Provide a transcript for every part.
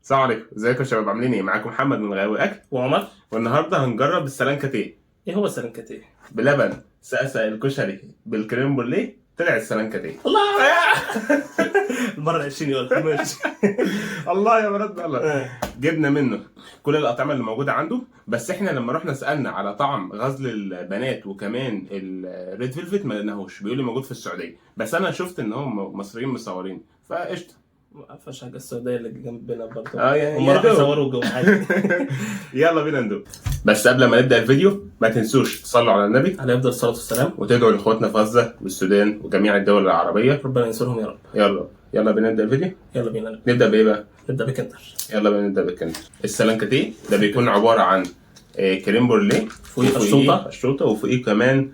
السلام عليكم، ازيكم يا شباب؟ عاملين ايه؟ معاكم محمد من غاوي اكل، وعمر. والنهارده هنجرب السلانكاتيه ايه هو السلنكتيه؟ بلبن. سقسق الكشري بالكريم بوليه طلع السلانكاتيه. الله. المره 20 يقول ماشي. الله يا ولد الله. جبنا منه كل الاطعمه اللي موجوده عنده، بس احنا لما رحنا سالنا على طعم غزل البنات وكمان الريد فيلفت ما لقيناهوش، بيقول لي موجود في السعوديه، بس انا شفت ان هم مصريين مصورين فقشطه. ما فيش حاجه السعوديه اللي جنبنا برضه. يعني هم راحوا يصوروا جوه عادي. يلا بينا ندوق. بس قبل ما نبدا الفيديو ما تنسوش تصلوا على النبي عليه افضل الصلاه والسلام، وتدعوا لاخواتنا في غزه والسودان وجميع الدول العربيه. ربنا ينصرهم يا رب. يلا بينا نبدا الفيديو. يلا بينا نبدا بايه بقى؟ نبدا بكندر. يلا بينا نبدا بالكندر. السلانكاتيه ده بيكون عباره عن كريم بورليه فوقيه اشطوطه وفوقيه كمان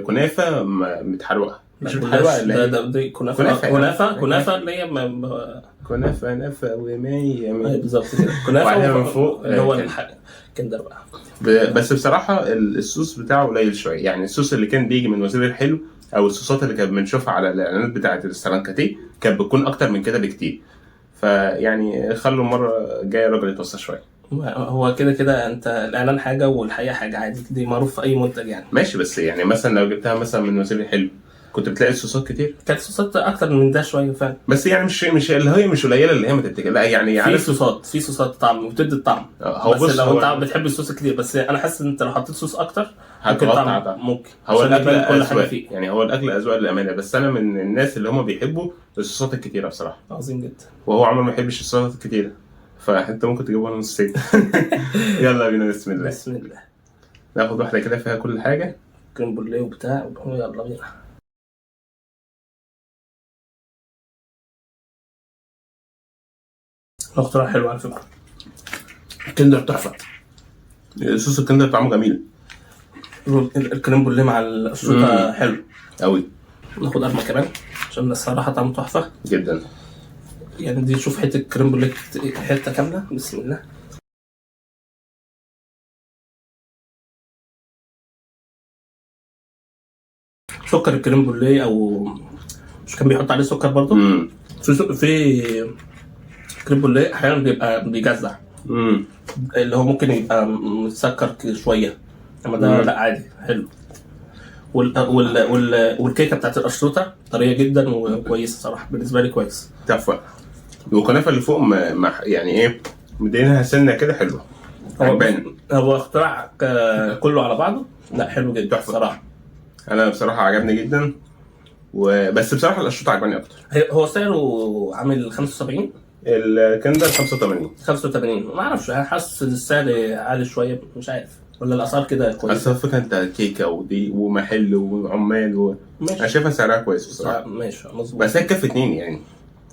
كنافه متحروقه. مش لا، متحروقه اللي ده هي دي كنافه اللي هي كنافه نافه ومية بالظبط كده. كنافه وعليها من فوق اللي هو كندر بقى. بس بصراحه الصوص بتاعه قليل شويه، يعني الصوص اللي كان بيجي من وزير الحلو او الصوصات اللي كانت بنشوفها على الاعلانات بتاعه السلانكاتيه كانت بتكون اكتر من كده بكتير. فيعني خلوا المره الجايه الراجل يتوسع شويه. هو كده كده انت الاعلان حاجه والحقيقه حاجه عادي، دي معروف في اي منتج يعني. ماشي، بس يعني مثلا لو جبتها مثلا من وزير الحلو كنت بتلاقي الصوصات كتير. كانت صوصات اكتر من ده شويه فعلا، بس يعني مش اللي هي مش قليله اللي هي ما تتكلم، لا يعني في صوصات طعم وبتدي الطعم. هو بس بص، لو انت بتحب الصوص كتير، بس انا حاسس ان انت لو حطيت صوص اكتر ممكن هتغطي طعم على طعم. ممكن هو عشان الاكل يبان كل حاجه اذواق، فيه. يعني هو الاكل اذواق للامانه، بس انا من الناس اللي هم بيحبوا الصوصات الكتيره بصراحه. عظيم جدا. وهو عمره ما يحبش الصوصات الكتيره، فانت ممكن تجيبها نصين. يلا بينا، بسم الله. بسم الله. ناخد واحده كده فيها كل حاجه. كريم بوليه وبتاع، يلا بينا. اختراع حلو على فكره، كندر تحفه. صوص الكندر طعمه جميل. الكريم بوليه مع الشوطه حلو قوي. ناخد قرمه كمان عشان الصراحه طعمه تحفه جدا. يعني. دي شوف حته كريم بوليه حته كامله. بسم الله. سكر الكريم بوليه او مش كان بيحط عليه سكر برضه؟ في كريم بوليه احيانا بيبقى بيجزع، اللي هو ممكن يبقى مسكر شويه، اما ده لا عادي حلو. والكيكه بتاعت القشطوطه طريه جدا وكويسه صراحه، بالنسبه لي كويس. تحفه. والكنافه اللي فوق يعني ايه، مدينها سنه كده حلوه. هو اختراع كله على بعضه، لا حلو جدا تحفه صراحه. انا بصراحه عجبني جدا، وبس بصراحه القشطوطه عجباني اكتر. هو سعره عامل 75. الكندر 85. ما اعرفش، انا حاسس السعر عالي شويه، مش عارف ولا الاسعار كده كويسه. بس فكرة انت كيكه ودي ومحل وعمال انا شايفها سعرها كويس بصراحه. ماشي مظبوط. بس هي تكفي اتنين يعني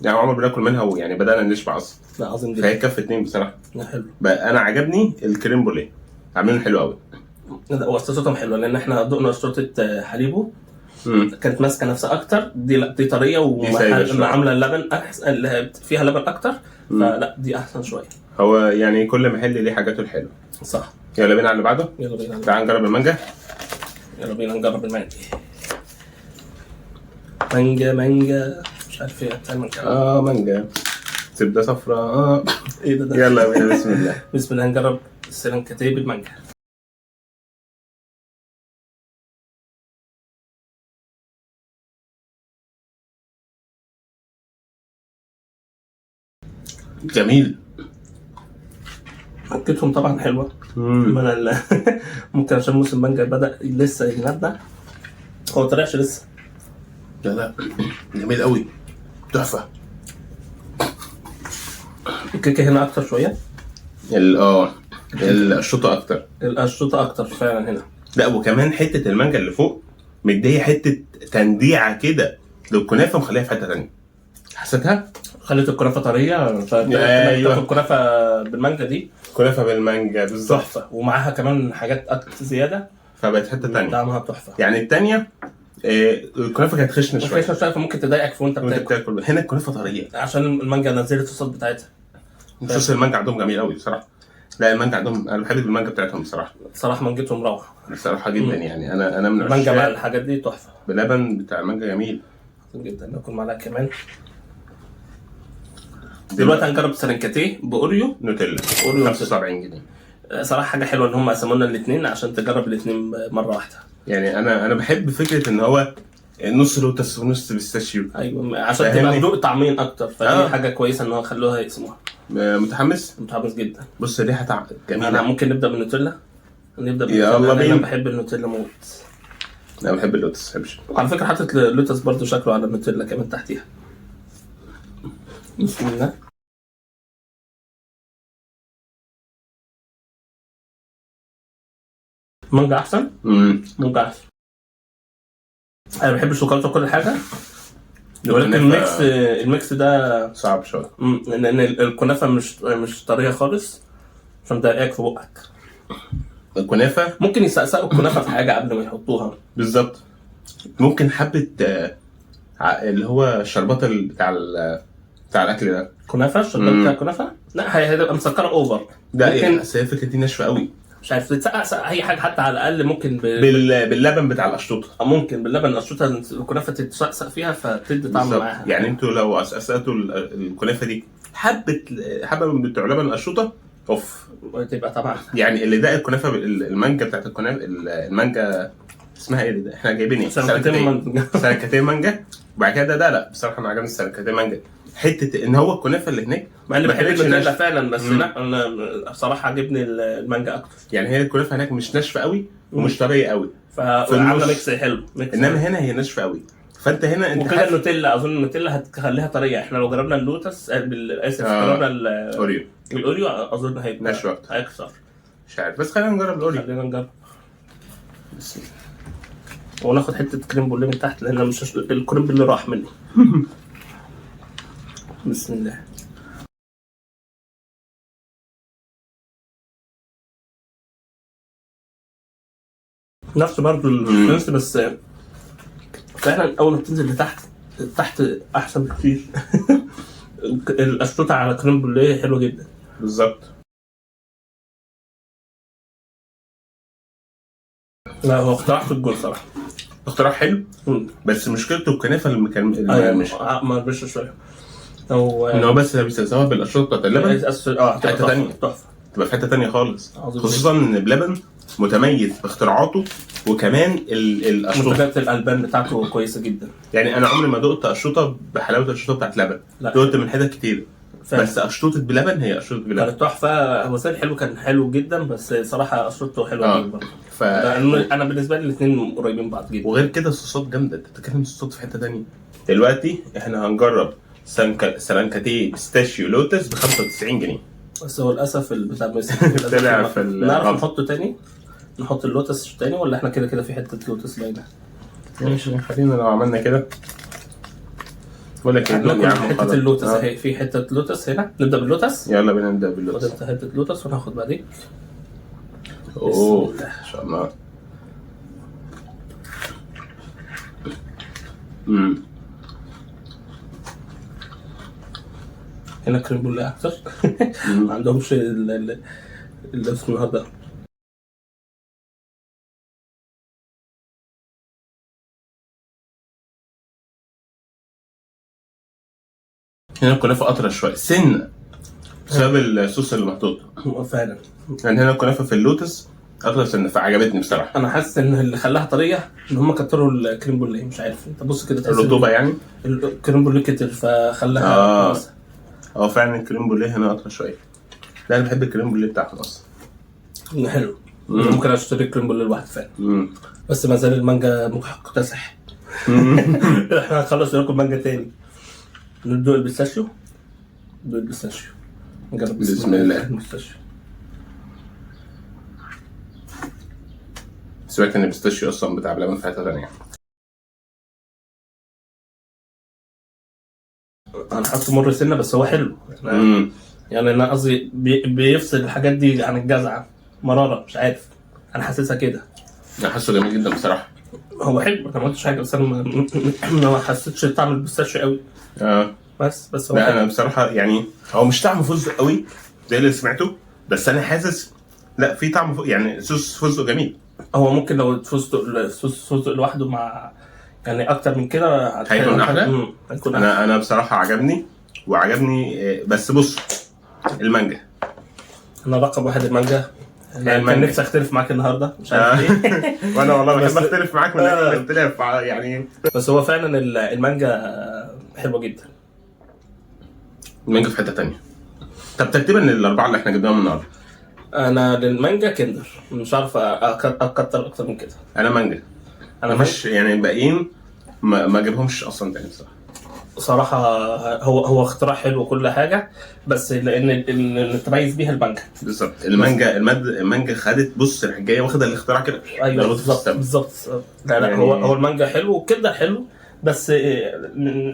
عمر بناكل منها ويعني بدانا نشبع اصلا. لا عظيم جدا. فهي تكفي اتنين بصراحه. حلو. انا عجبني الكريم بوليه، عاملينه حلو قوي. واسطتهم حلوه لان احنا دقنا اسطوطه حليبو كانت ماسكه نفسها اكتر. دي لا، دي طريه وعامله اللبن احسن، اللي فيها لبن اكتر، فلا دي احسن شويه. هو يعني كل محل ليه حاجاته الحلوه. صح. يلا بينا على اللي بعده. يلا بينا. تعال نجرب المانجا. يلا بينا نجرب المانجا. مانجا مش عارف ايه بتاع المانجا. مانجا زبده صفراء. ايه ده؟ يلا بينا، بسم الله. بسم الله. نجرب السلانكاتيه بالمانجا. جميل. مانجتهم طبعا حلوه. ممكن عشان موسم المانجا بدأ لسه ينبع، هو ما طلعش لسه. لا جميل قوي، تحفه. الكيكه هنا اكتر شويه. القشطوطه اكتر. القشطوطه اكتر فعلا هنا. لا وكمان حته المانجا اللي فوق مديه حته تنديعه كده للكنافه، مخليها في حته ثانيه. حسيتها خلت الكنافه طريه. ايوه، الكنافه بالمانجا دي كنافه بالمانجا بالظبط، تحفه، ومعاها كمان حاجات زياده فبقت حته ثانيه. طعمها تحفه. يعني الثانيه الكنافه كانت خشنه شويه، فممكن تضايقك وانت بتاكل. هنا الكنافه طريه عشان المانجا نزلت الصوص بتاعتها. صوص المانجا عندهم جميل قوي بصراحه. لا المانجا عندهم، انا بحب المانجا بتاعتهم بصراحه. مانجتهم روعه بصراحه جدا. يعني انا من المانجا مع الحاجات دي تحفه. بلبن بتاع المانجا جميل جدا. ناكل معلقه كمان. دلوقتي هنجرب سرنكاتيه باوريو نوتيلا أوريو 75 جنيه. صراحه حاجه حلوه ان هم قسموا لنا الاثنين عشان تجرب الاثنين مره واحده. يعني انا بحب فكره ان هو نص لوتس ونص بيستاشيو. ايوه عشان فاهمني؟ تبقى ذوق طعمين اكتر، فدي آه. حاجه كويسه ان هو خلوها يقسموها. متحمس. متحمس جدا. بص ريحه انا جميله. ممكن نبدا بالنوتيلا. يلا بينا. انا بحب النوتيلا موت. انا بحب اللوتس، بحبش. وعلى فكره حاطط اللوتس برضو شكله على النوتيلا كمان تحتيها. بسم الله. مانجا احسن. مانجا احسن. انا بحب الشوكولاته وكل حاجه، ولكن الميكس ده صعب شويه. لان الكنافه مش طريه خالص، فمضايقاك في بقك. الكنافه ممكن يسقسقوا الكنافه في حاجه قبل ما يحطوها. بالظبط. ممكن حبه اللي هو الشربات بتاع الاكل ده. كنافه الشربات بتاع الكنافه لا هي هتبقى مسكره اوفر. ده ممكن يعني هي الفكره دي ناشفه قوي. مش عارف تسقسق اي حاجه، حتى على الاقل ممكن باللبن بتاع القشطوطه. ممكن باللبن القشطوطه الكنافه تتسقسق فيها فتدي طعم معاها. يعني انتوا لو اسقسقتوا الكنافه دي حبه من بتوع لبن القشطوطه اوف، تبقى طبعا يعني اللي ده الكنافه المانجا بتاعت الكنافه المانجا اسمها ايه ده؟ احنا جايبين ايه؟ سرنكاتيه مانجا. وبعد كده ده لا بصراحه انا عجبني السرنكاتيه مانجا، حته ان هو الكنافه اللي هناك مع اني بحب النوتيلا فعلا، بس لا انا بصراحه عجبني المانجا اكتر. يعني هي الكنافه هناك مش ناشفه قوي ومش طريه قوي، فعامله ميكس حلو. انما هنا هي ناشفه قوي، فانت هنا انت وكده النوتيلا اظن النوتيلا هتخليها طريه. احنا لو جربنا اللوتس اسف جربنا الاوريو اظن هيبقى ناشف اكتر. هيكسر. مش عارف، بس خلينا نجرب الاوريو. خلينا نجرب وناخد حته كريم بوليه من تحت، لان مش الكريم بوليه راح مني. بسم الله. نفس برضو الفرنسي، بس فعلا اول ما بتنزل لتحت احسن بكتير. القشطوطه على كريم بوليه حلوه جدا. بالظبط. لا هو اختراع في الجول صراحه. اختراع حلو. بس مشكلته الكنافه اللي مش ما بش شويه ان هو بس بيسويها بالقشطوطه بتاعت اللبن. حته ثانيه تحفه، تبقى في حته ثانيه خالص. خصوصا ان بلبن متميز باختراعاته، وكمان القشطوطه منتجات الالبان بتاعته كويسه جدا. يعني انا عمري ما دقت قشطوطه بحلاوه القشطوطه بتاعت لبن، دقت من حتت كتير بس قشطوطه بلبن هي قشطوطه بلبن كانت تحفه. هو سائل حلو، كان حلو جدا، بس صراحه قشطوطته حلوه جدا. انا بالنسبه لي الاثنين قريبين بعض جدا. وغير كده الصوصات جامده، انت بتتكلم الصوصات في حته ثانيه. دلوقتي احنا هنجرب سرنكاتيه بيستاشيو لوتس ب 95 جنيه. بس هو للاسف البتاع طلع في نعرف نحطه تاني، نحط اللوتس تاني، ولا احنا كده في حته لوتس باينه؟ ماشي خلينا لو عملنا كده. بقول لك ايه يا عم، حته اللوتس اهي، في حته لوتس هنا. نبدا باللوتس. يلا بينا نبدا باللوتس. خد انت حته لوتس وناخد بعدين. اوه ما شاء الله. هنا كريم بوليه اكتر. ما عندهمش اللي اسمه هذا. هنا الكنافه اطرى شويه سنه بسبب الصوص اللي محطوط. فعلا يعني هنا الكنافه في اللوتس اطرى سنه، فعجبتني بصراحه. انا حاسس ان اللي خلاها طريه ان هم كتروا الكريم بوليه. مش عارف، انت بص كده تحس الرطوبه يعني الكريم بوليه كتر فخلاها فعلا الكريم بوليه هنا اطرى شويه. لا انا بحب الكريم بوليه بتاعهم اصلا، حلو. ممكن اشتري الكريم بوليه لوحده فعلا. بس ما زال المانجا مكتسح. احنا هنخلص ناكل مانجا تاني. ندوق البيستاشيو. نجرب بسم الله. البيستاشيو. سمعت ان البيستاشيو اصلا بتاع بلبن في حته ثانيه. انا حاسه مر سنه، بس هو حلو. يعني انا قصدي بيفصل الحاجات دي عن الجزعه. مراره مش عارف، انا حاسسها كده. انا حاسه جميل جدا بصراحه. هو حلو، انا ما قلتش حاجه، بس انا ما حسيتش طعم البيستاشيو قوي. بس هو لا انا بصراحه يعني هو مش طعم فستق قوي زي اللي سمعته، بس انا حاسس لا في طعم يعني صوص فستق جميل. هو ممكن لو فستق لوحده مع يعني اكتر من كده هيكون احلى. انا بصراحه عجبني، وعجبني. بس بص، المانجا انا رقم واحد المانجا. المانجا. كان نفسي اختلف معاك النهارده مش عارف ليه. وانا والله بس- بحب اختلف معاك من الاختلاف يعني. بس هو فعلا المانجا حلوه جدا. المانجا في حته تانية. طب ترتيبا الاربعه اللي احنا جبناهم النهارده. انا للمانجا كندر مش عارف اكتر اكتر من كده. انا مانجا. انا مش يعني الباقيين ما اجيبهمش اصلا تاني بصراحه. صراحه هو اختراع حلو وكل حاجه، بس لان اللي تميز بيها المانجا. بالظبط. المانجا خدت، بص راح جايه واخده الاختراع كده. ايوه ضربته في بالظبط السما. بالظبط. لا يعني- هو المانجا حلو وكده حلو، بس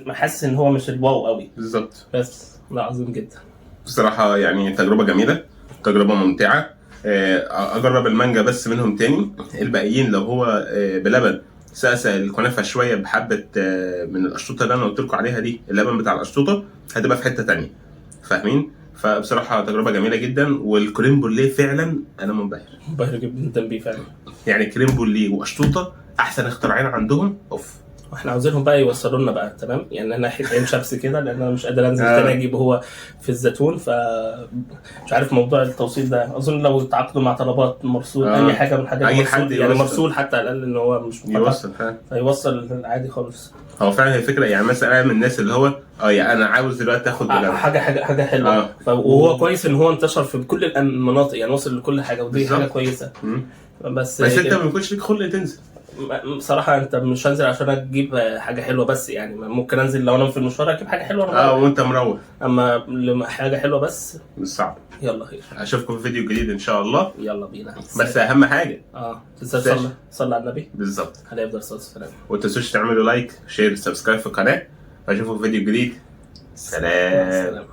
حاسس ان هو مش الواو قوي. بالظبط. بس لا عظيم جدا بصراحه يعني تجربه جميله، تجربه ممتعه. اجرب المانجا بس منهم تاني. الباقيين لو هو بلبن سقسق الكنافه شويه بحبه من القشطوطه اللي انا قلت لكم عليها دي، اللبن بتاع القشطوطه هتبقى في حته تانية، فاهمين؟ فبصراحه تجربه جميله جدا. والكريم بوليه فعلا انا منبهر. منبهر جدا بيه فعلا. يعني كريم بوليه وقشطوطه احسن اختراعين عندهم. اوف. واحنا عاوزينهم بقى يوصلوا لنا بقى تمام، يعني انا ناحيه عين شمس كده، لان انا مش قادر انزل تاني اجيب هو في الزيتون، ف مش عارف موضوع التوصيل ده. اظن لو تعاقدوا مع طلبات مرسول اي حاجه من الحاجات أي مرسول، حد يعني يوصل. مرسول حتى على الاقل ان هو مش مقطع، يوصل فعلا. فيوصل عادي خالص. هو فعلا هي فكره. يعني مثلا انا من الناس اللي هو يعني انا عاوز دلوقتي اخد بلبن. حاجه حلوه. وهو كويس ان هو انتشر في كل المناطق، يعني وصل لكل حاجه، ودي بالظبط. حاجه كويسه. بس انت ما بيكونش ليك خلق تنزل. بصراحه انت مش هنزل عشان اجيب حاجه حلوه بس، يعني ممكن انزل لو انا في المشوار اجيب حاجه حلوه أنا وانت مروح. اما حاجه حلوه بس. مش صعب. يلا خير. اشوفكم في فيديو جديد ان شاء الله. يلا بينا. بس اهم حاجه صلى على النبي. بالظبط. عليه افضل الصلاه والسلام. وما تنسوش تعملوا لايك شير سبسكرايب في القناه. اشوفكم في فيديو جديد. سلام.